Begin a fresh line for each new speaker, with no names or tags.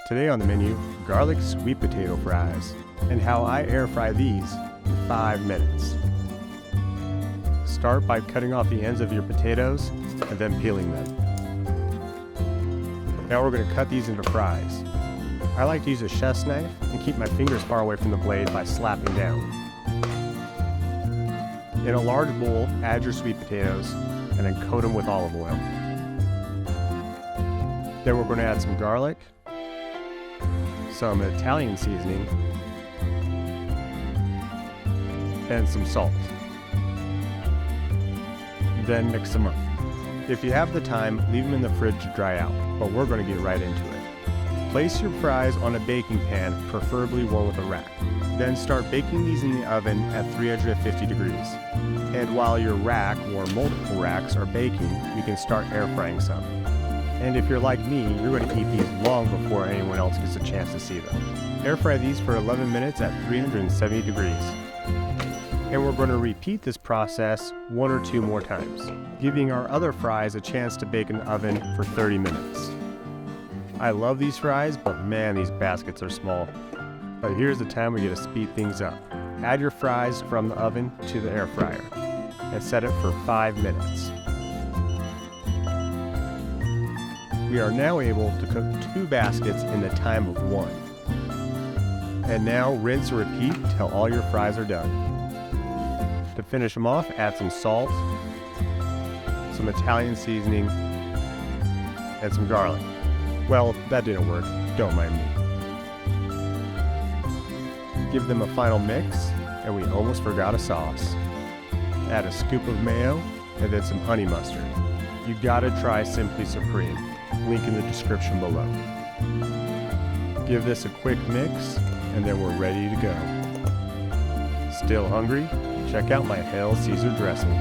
Today on the menu, garlic sweet potato fries, and how I air fry these in 5 minutes. Start by cutting off the ends of your potatoes and then peeling them. Now we're going to cut these into fries. I like to use a chef's knife and keep my fingers far away from the blade by slapping down. In a large bowl, add your sweet potatoes and then coat them with olive oil. Then we're going to add some garlic, some Italian seasoning, and some salt. Then mix them up. If you have the time, leave them in the fridge to dry out, but we're going to get right into it. Place your fries on a baking pan, preferably one with a rack. Then start baking these in the oven at 350 degrees. And while your rack or multiple racks are baking, you can start air frying some. And if you're like me, you're going to eat these long before anyone else gets a chance to see them. Air fry these for 11 minutes at 370 degrees. And we're going to repeat this process 1 or 2 more times, giving our other fries a chance to bake in the oven for 30 minutes. I love these fries, but man, these baskets are small. But here's the time we get to speed things up. Add your fries from the oven to the air fryer and set it for 5 minutes. We are now able to cook 2 baskets in the time of 1. And now rinse and repeat till all your fries are done. To finish them off, add some salt, some Italian seasoning, and some garlic. Well, that didn't work, don't mind me. Give them a final mix, and we almost forgot a sauce. Add a scoop of mayo, and then some honey mustard. You gotta try Simply Supreme, link in the description below. Give this a quick mix, and then we're ready to go. Still hungry? Check out my Hail Caesar dressing.